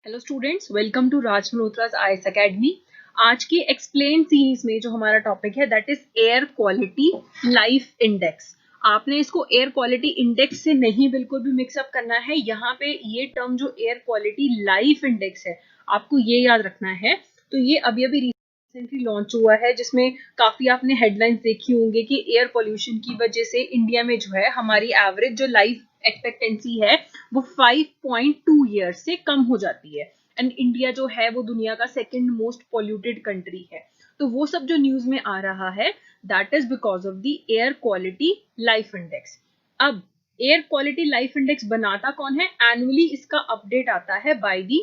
Hello students, welcome to Raj Malhotra's IAS academy. आज की explain series में जो हमारा टॉपिक है that is air quality life index. आपने इसको एयर क्वालिटी इंडेक्स से नहीं बिल्कुल भी मिक्सअप करना है। यहाँ पे ये टर्म जो एयर क्वालिटी लाइफ इंडेक्स है आपको ये याद रखना है। तो ये अभी अभी रिसेंटली लॉन्च हुआ है, जिसमें काफी आपने हेडलाइंस देखी होंगे कि एयर पोल्यूशन की वजह से इंडिया में जो है हमारी एवरेज जो लाइफ एक्सपेक्टेंसी है वो 5.2 ईयर्स से कम हो जाती है। एंड इंडिया जो है वो दुनिया का सेकंड मोस्ट पॉल्यूटेड कंट्री है। तो वो सब जो न्यूज में आ रहा है that is because of the air quality life index. अब एयर क्वालिटी लाइफ इंडेक्स बनाता कौन है? एनुअली इसका अपडेट आता है by the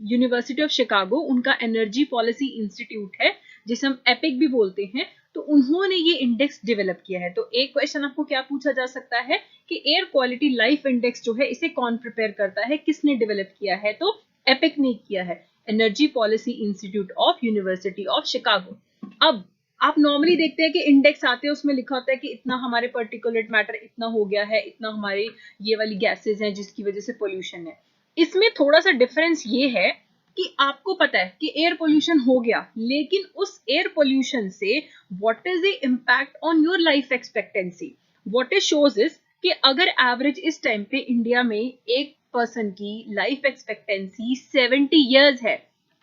university of Chicago. उनका एनर्जी पॉलिसी इंस्टीट्यूट है जिसे हम एपिक भी बोलते हैं। तो उन्होंने ये इंडेक्स डेवलप किया है। तो एक क्वेश्चन आपको क्या पूछा जा सकता है कि एयर क्वालिटी लाइफ इंडेक्स जो है इसे कौन प्रिपेयर करता है, किसने डेवलप किया है? तो एपिक ने किया है, energy policy institute of university of Chicago. अब आप नॉर्मली देखते हैं कि इंडेक्स आते हैं, उसमें लिखा होता है कि इतना हमारे पर्टिकुलेट मैटर इतना हो गया है, इतना हमारे ये वाली गैसेज हैं जिसकी वजह से पोल्यूशन है। इसमें थोड़ा सा डिफरेंस ये है कि आपको पता है कि एयर पोल्यूशन हो गया, लेकिन उस एयर पोल्यूशन से what is the impact on your life expectancy. What it shows is कि अगर एवरेज इस टाइम पे इंडिया में एक पर्सन की लाइफ एक्सपेक्टेंसी 70 इयर्स है,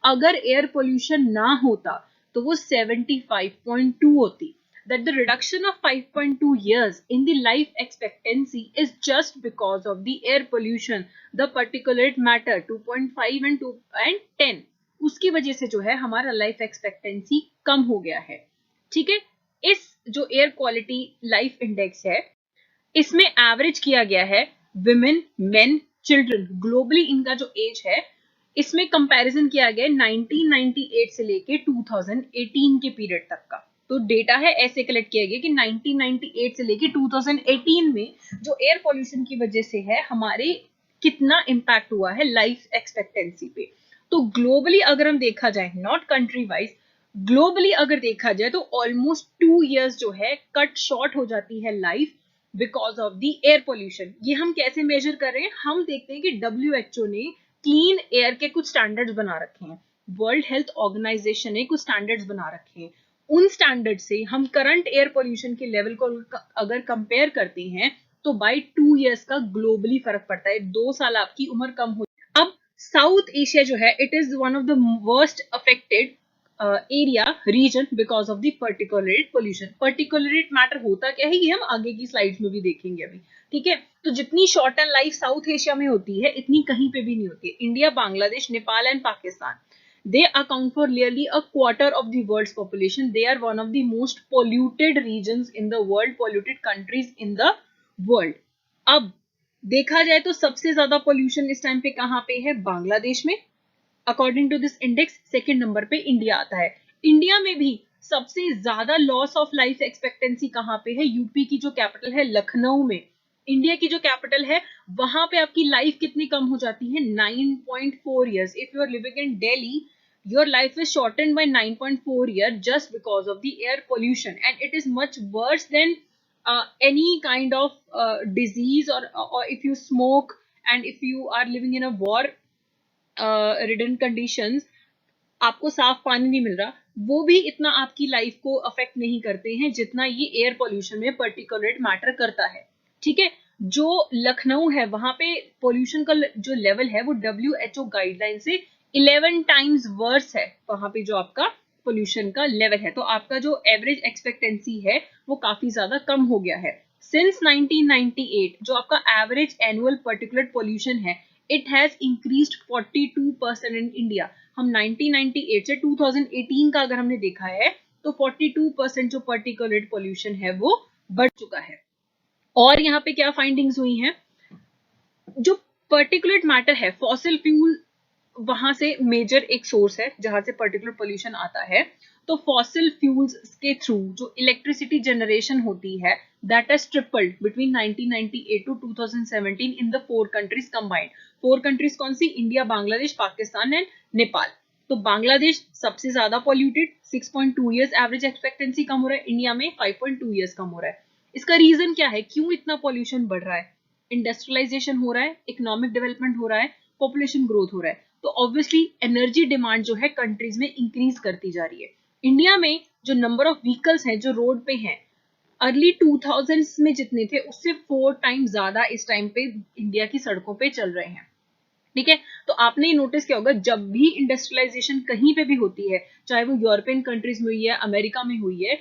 अगर एयर पोल्यूशन ना होता तो वो 75.2 होती। That the reduction of 5.2 years in the life expectancy is just because of the air pollution, the particulate matter 2.5 and 2 and 10, उसकी वजह से जो है हमारा लाइफ एक्सपेक्टेंसी कम हो गया है। ठीक है, इस जो एयर क्वालिटी लाइफ इंडेक्स है इसमें एवरेज किया गया है विमेन, मेन, चिल्ड्रन, ग्लोबली इनका जो एज है इसमें कंपैरिजन किया गया 1998 से लेके 2018 के पीरियड तक का। तो डेटा है ऐसे कलेक्ट किया गया कि 1998 से लेके 2018 में जो एयर पॉल्यूशन की वजह से है हमारे कितना इम्पैक्ट हुआ है लाइफ एक्सपेक्टेंसी पे। तो ग्लोबली अगर हम देखा जाए, नॉट कंट्री वाइज, ग्लोबली अगर देखा जाए तो ऑलमोस्ट 2 इयर्स जो है कट शॉर्ट हो जाती है life because of the air pollution. ये हम कैसे मेजर कर रहे हैं? हम देखते हैं कि WHO ने क्लीन एयर के कुछ स्टैंडर्ड्स बना रखे हैं, वर्ल्ड हेल्थ ऑर्गेनाइजेशन ने कुछ स्टैंडर्ड्स बना रखे हैं। उन स्टैंडर्ड से हम करंट एयर पोल्यूशन के लेवल को अगर कंपेयर करते हैं तो बाय 2 इयर्स का ग्लोबली फर्क पड़ता है। 2 साल आपकी उम्र कम हो। अब साउथ एशिया जो है it is one of the worst affected area region because of the particulate pollution. Particulate matter होता क्या है ये हम आगे की स्लाइड्स में भी देखेंगे अभी। ठीक है, तो जितनी short and life south Asia में होती है इतनी कहीं पे भी नहीं होती है। India, Bangladesh, Nepal and Pakistan, they account for nearly a quarter of the world's population. They are one of the most polluted regions in the world, polluted countries in the world. अब देखा जाए तो सबसे ज्यादा पोल्यूशन इस टाइम पे कहाँ पे है? बांग्लादेश में। According to this index second number पे इंडिया आता है। इंडिया में भी सबसे ज्यादा लॉस ऑफ लाइफ एक्सपेक्टेंसी कहाँ पे है? यूपी की जो कैपिटल है लखनऊ में, इंडिया की जो कैपिटल है वहां पे आपकी लाइफ कितनी कम हो जाती है? 9.4 years. If you are living in Delhi, your life is shortened by 9.4 years just because of the air pollution, and it is much worse than any kind of disease, or if you smoke and if you are living in a war ridden conditions, आपको साफ पानी नहीं मिल रहा, वो भी इतना आपकी life को अफेक्ट नहीं करते हैं जितना ये एयर पोल्यूशन में पर्टिकुलेट मैटर करता है। ठीक है, जो लखनऊ है वहां पे पोल्यूशन का जो लेवल है वो WHO गाइडलाइन से 11 टाइम्स वर्स है। वहां पे जो आपका पोल्यूशन का लेवल है, तो आपका जो एवरेज एक्सपेक्टेंसी है वो काफी ज्यादा कम हो गया है। सिंस 1998 जो आपका एवरेज एनुअल पर्टिकुलेट पोल्यूशन है it has increased 42% in India. हम 1998 से 2018 का अगर हमने देखा है तो 42% जो पर्टिकुलेट पोल्यूशन है वो बढ़ चुका है। और यहाँ पे क्या फाइंडिंग्स हुई हैं? जो पर्टिकुलेट मैटर है फॉसिल फ्यूल, वहां से मेजर एक सोर्स है जहां से पर्टिकुलर पोल्यूशन आता है। तो फॉसिल फ्यूल्स के थ्रू जो इलेक्ट्रिसिटी जनरेशन होती है that has tripled between 1998 to 2017 in the 4 countries combined. 4 countries कौन सी? India, Bangladesh, Pakistan and Nepal. तो बांग्लादेश सबसे ज्यादा पॉल्यूटेड, 6.2 इयर्स एवरेज एक्सपेक्टेंसी कम हो रहा है, इंडिया में 5.2 इयर्स कम हो रहा है। इसका रीजन क्या है? क्यों इतना पॉल्यूशन बढ़ रहा है? इंडस्ट्रियलाइजेशन हो रहा है, इकोनॉमिक डेवलपमेंट हो रहा है, पॉपुलेशन ग्रोथ हो रहा है, तो ऑब्वियसली एनर्जी डिमांड जो है कंट्रीज में इंक्रीज करती जा रही है। इंडिया में जो नंबर ऑफ व्हीकल्स हैं जो रोड पे हैं, अर्ली 2000s में जितने थे उससे 4 टाइम ज्यादा इस टाइम पे इंडिया की सड़कों पे चल रहे हैं। ठीक है, तो आपने नोटिस किया होगा जब भी इंडस्ट्रियलाइजेशन कहीं पे भी होती है, चाहे वो यूरोपियन कंट्रीज में हुई है, अमेरिका में हुई है,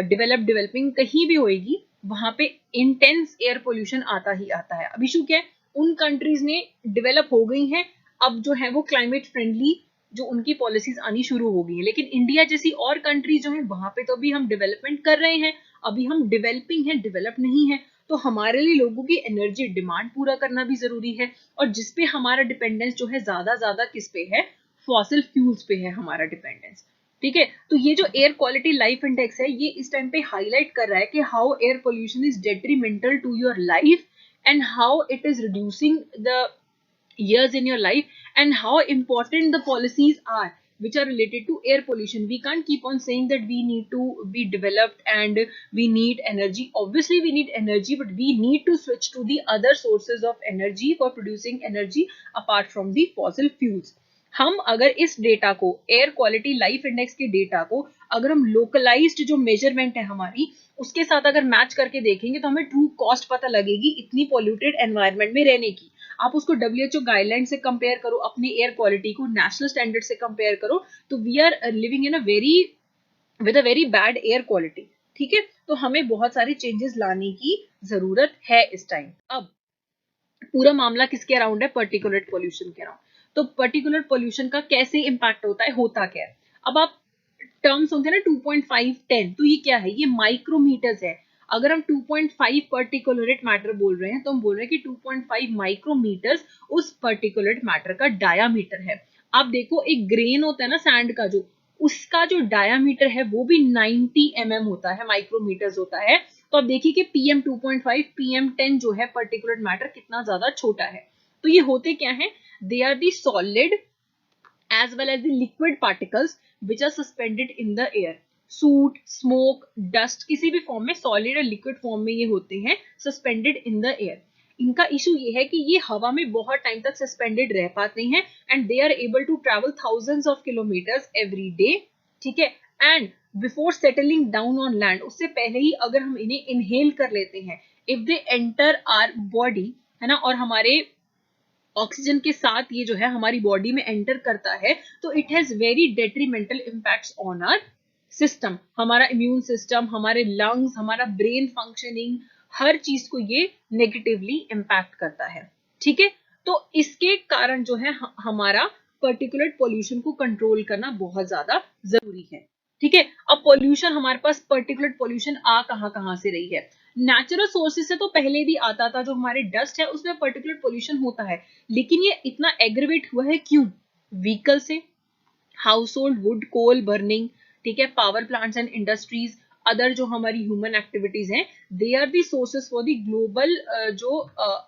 डेवलपिंग कहीं भी होएगी, वहां पे इंटेंस एयर पोल्यूशन आता ही आता है। अब इशू क्या है, उन कंट्रीज ने डेवलप हो गई हैं, अब जो है वो क्लाइमेट फ्रेंडली जो उनकी पॉलिसीज आनी शुरू हो गई है, लेकिन इंडिया जैसी और कंट्रीज जो है वहां पे तो अभी हम डेवलपमेंट कर रहे हैं, अभी हम डेवलपिंग है, डेवलप नहीं है। तो हमारे लिए लोगों की एनर्जी डिमांड पूरा करना भी जरूरी है, और जिसपे हमारा डिपेंडेंस जो है ज्यादा किस पे है, फॉसिल फ्यूल्स पे है हमारा डिपेंडेंस। ठीक है, तो ये जो एयर क्वालिटी लाइफ इंडेक्स है, ये इस टाइम पे हाईलाइट कर रहा है कि how air pollution is detrimental to your life and how it is reducing the years in your life, and how important the policies are which are related to air pollution. We can't keep on saying that we need to be developed and we need energy. Obviously we need energy, but we need to switch to the other sources of energy for producing energy apart from the fossil fuels. हम अगर इस data को, air quality life index के data को, अगर हम localised जो measurement है हमारी उसके साथ अगर मैच करके देखेंगे तो हमें ट्रू कॉस्ट पता लगेगी इतनी पॉल्यूटेड एनवायरनमेंट में रहने की। आप उसको WHO गाइडलाइन से कंपेयर करो, अपनी एयर क्वालिटी को नेशनल स्टैंडर्ड से कंपेयर करो, तो we are living in with a very bad air quality. ठीक है, तो हमें बहुत सारे चेंजेस लाने की जरूरत है इस टाइम। अब पूरा मामला किसके अराउंड है, पर्टिकुलेट पोल्यूशन के अराउंड। तो पर्टिकुलेट पोल्यूशन का कैसे इंपैक्ट होता है, होता क्या है। अब आप टर्म्स होंगे ना 2.5 10, तो ये क्या है, ये माइक्रोमीटर्स है। अगर हम 2.5 पर्टिकुलरेट मैटर बोल रहे हैं तो हम बोल रहे हैं कि 2.5 माइक्रोमीटर्स उस पर्टिकुलरेट मैटर का डायामीटर है। आप देखो एक ग्रेन होता है ना सैंड का, जो उसका जो डायामीटर है वो भी 90 mm होता है, माइक्रोमीटर्स होता है। तो आप देखिए कि PM 2.5 PM 10 जो है पर्टिकुलर मैटर कितना ज्यादा छोटा है। तो ये होते क्या है, they are the solid as well as the liquid particles which are suspended in the air. Suit, smoke, dust किसी भी फॉर्म में, सॉलिड और लिक्विड फॉर्म में ये होते हैं सस्पेंडेड इन द एयर। इनका इशू ये है कि ये हवा में बहुत टाइम तक सस्पेंडेड रह पाते हैं and they are able to travel thousands of kilometres every day. ठीक है, and before settling down on land, उससे पहले ही अगर हम इन्हें इनहेल कर लेते हैं, if they enter our body, है ना, और हमारे ऑक्सीजन के साथ ये जो है हमारी बॉडी में एंटर करता है, तो it has very detrimental impacts on our system. हमारा इम्यून सिस्टम, हमारे लंग्स, हमारा ब्रेन फंक्शनिंग, हर चीज को ये नेगेटिवली इम्पैक्ट करता है। ठीक है, तो इसके कारण जो है हमारा पर्टिकुलेट पोल्यूशन को कंट्रोल करना बहुत ज्यादा जरूरी है। ठीक है, अब पोल्यूशन हमारे पास, पर्टिकुलेट पोल्यूशन आ कहां से रही है। नेचुरल सोर्सेज से तो पहले भी आता था, जो हमारे डस्ट है उसमें पर्टिकुलर पोल्यूशन होता है, लेकिन ये इतना एग्रीवेट हुआ है क्यों, व्हीकल से, household wood coal burning, ठीक है, power plants and industries, other जो हमारी ह्यूमन एक्टिविटीज हैं, they are the sources for the global जो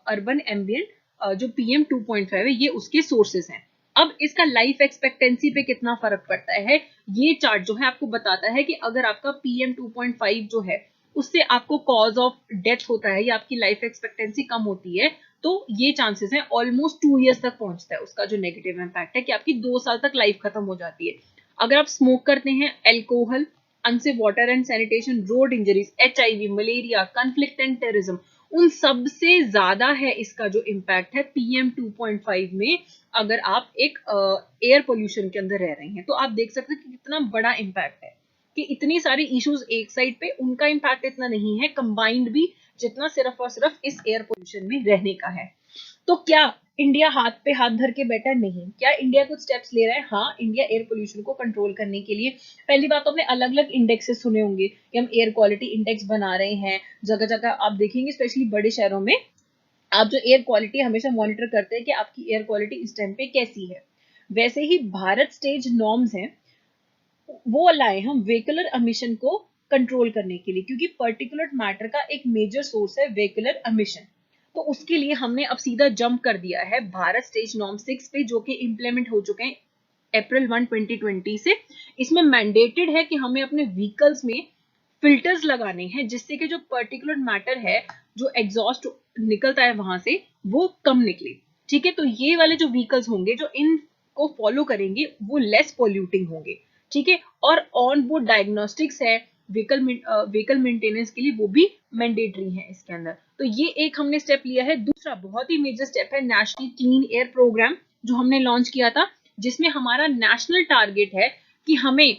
अर्बन एम्बियंट जो PM 2.5 है, ये उसके सोर्सेस हैं। अब इसका लाइफ एक्सपेक्टेंसी पे कितना फर्क पड़ता है, ये चार्ट जो है आपको बताता है कि अगर आपका PM 2.5 जो है उससे आपको कॉज ऑफ डेथ होता है या आपकी लाइफ एक्सपेक्टेंसी कम होती है, तो ये चांसेस है ऑलमोस्ट 2 years तक पहुंचता है उसका जो नेगेटिव इम्पैक्ट है, कि आपकी 2 साल तक लाइफ खत्म हो जाती है। अगर आप स्मोक करते हैं, alcohol, unsafe water and sanitation, road injuries, HIV, malaria, conflict and terrorism, उन सबसे ज्यादा है इसका जो इम्पैक्ट है PM 2.5 में। अगर आप एक एयर पोल्यूशन के अंदर रह रहे हैं, तो आप देख सकते हैं कि कितना बड़ा इम्पैक्ट है, कि इतनी सारी इश्यूज एक साइड पे, उनका इम्पैक्ट इतना नहीं है कंबाइंड भी, जितना सिर्फ और सिर्फ इस एयर पोल्यूशन में रहने का है। तो क्या इंडिया हाथ पे हाथ धर के बैठा नहीं, क्या इंडिया कुछ स्टेप्स ले रहा है? हाँ, इंडिया एयर पोल्यूशन को कंट्रोल करने के लिए, पहली बात तो आपने अलग अलग इंडेक्सेस सुने होंगे कि हम एयर क्वालिटी इंडेक्स बना रहे हैं, जगह जगह आप देखेंगे, स्पेशली बड़े शहरों में आप जो एयर क्वालिटी हमेशा मॉनिटर करते हैं कि आपकी एयर क्वालिटी इस टाइम पे कैसी है। वैसे ही भारत स्टेज नॉर्म्स हैं, वो लाए हम व्हीकलर एमिशन को कंट्रोल करने के लिए, क्योंकि पर्टिकुलर मैटर का एक मेजर सोर्स है व्हीकलर एमिशन। तो उसके लिए हमने अब सीधा जंप कर दिया है भारत स्टेज नॉर्म 6 पे, जो कि इंप्लीमेंट हो चुके हैं April 1, 2020 से। इसमें मैंडेटेड है कि हमें अपने व्हीकल्स में फिल्टर्स लगाने हैं, जिससे कि जो पर्टिकुलर मैटर है, जो एग्जॉस्ट निकलता है वहां से, वो कम निकले। ठीक है। तो ये वाले जो व्हीकल्स होंगे जो इनको फॉलो करेंगे वो लेस पॉल्यूटिंग होंगे, ठीक है। और ऑन बोर्ड डायग्नोस्टिक्स है व्हीकल मेंटेनेंस के लिए, वो भी मैंडेटरी है इसके अंदर। तो ये एक हमने स्टेप लिया है। दूसरा बहुत ही मेजर स्टेप है नेशनल क्लीन एयर प्रोग्राम जो हमने लॉन्च किया था, जिसमें हमारा नेशनल टारगेट है कि हमें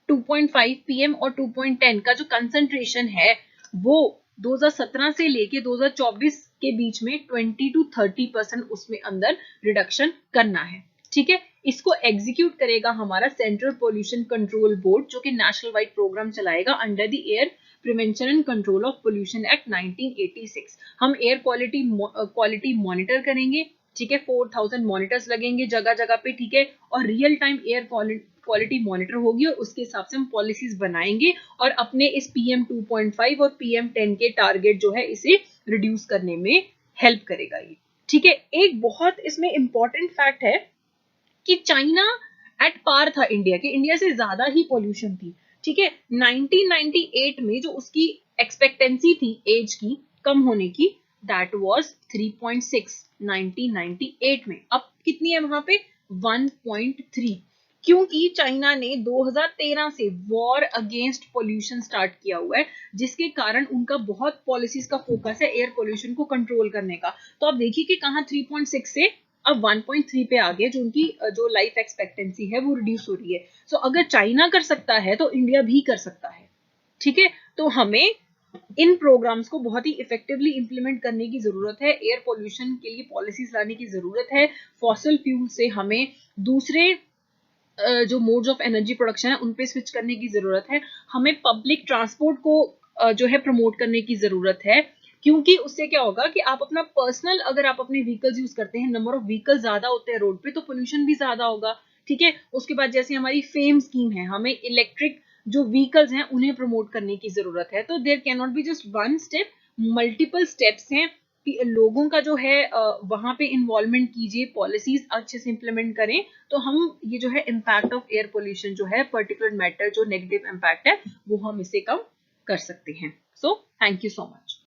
2.5 पीएम और 2.10 का जो कंसंट्रेशन है वो 2017 से लेके 2024 के बीच में 20 to 30% उसमें अंदर रिडक्शन करना है, ठीक है। इसको एग्जीक्यूट करेगा हमारा सेंट्रल पोल्यूशन कंट्रोल बोर्ड, जो कि नेशनल वाइड प्रोग्राम चलाएगा under the air prevention and control of pollution act 1986। हम एयर क्वालिटी मॉनिटर करेंगे, ठीक है। 4000 मॉनिटर्स लगेंगे जगह जगह पे, ठीक है। और real time air quality monitor होगी और उसके हिसाब से हम पॉलिसीज बनाएंगे और अपने इस PM 2.5 और PM 10 के टारगेट जो है इसे रिड्यूस करने में हेल्प करेगा ये, ठीक है। एक बहुत इसमें इंपॉर्टेंट फैक्ट है कि चाइना एट पार था इंडिया के, इंडिया से ज्यादा ही पॉल्यूशन थी, ठीक है। 1998 में जो उसकी एक्सपेक्टेंसी थी एज की कम होने की, दैट वाज 3.6 1998 में। अब कितनी है वहां पे? 1.3, क्योंकि चाइना ने 2013 से वॉर अगेंस्ट पोल्यूशन स्टार्ट किया हुआ है, जिसके कारण उनका बहुत पॉलिसीज का फोकस है एयर पोल्यूशन को कंट्रोल करने का। तो आप देखिए कि कहां 3.6 से अब 1.3 पे आ गए, जो उनकी जो लाइफ एक्सपेक्टेंसी है वो रिड्यूस हो रही है। सो अगर चाइना कर सकता है तो इंडिया भी कर सकता है, ठीक है। तो हमें इन प्रोग्राम्स को बहुत ही इफेक्टिवली इंप्लीमेंट करने की जरूरत है। एयर पोल्यूशन के लिए पॉलिसीज लाने की जरूरत है। फॉसिल फ्यूल से हमें दूसरे जो मोड्स ऑफ एनर्जी प्रोडक्शन है उन पे स्विच करने की जरूरत है। हमें पब्लिक ट्रांसपोर्ट को जो है प्रमोट करने की जरूरत है, क्योंकि उससे क्या होगा कि आप अपना पर्सनल, अगर आप अपने व्हीकल्स यूज करते हैं, नंबर ऑफ व्हीकल ज्यादा होते हैं रोड पे तो पोल्यूशन भी ज्यादा होगा, ठीक है। उसके बाद जैसे हमारी फेम स्कीम है, हमें इलेक्ट्रिक जो व्हीकल्स हैं उन्हें प्रमोट करने की जरूरत है। तो there can not be just one step, multiple steps हैं। लोगों का जो है वहां पे इन्वॉल्वमेंट कीजिए, पॉलिसीज अच्छे से इंप्लीमेंट करें, तो हम ये जो है इम्पैक्ट ऑफ एयर पोल्यूशन जो है, पर्टिकुलर मैटर जो नेगेटिव इम्पैक्ट है, वो हम इसे कम कर सकते हैं। So thank you so much.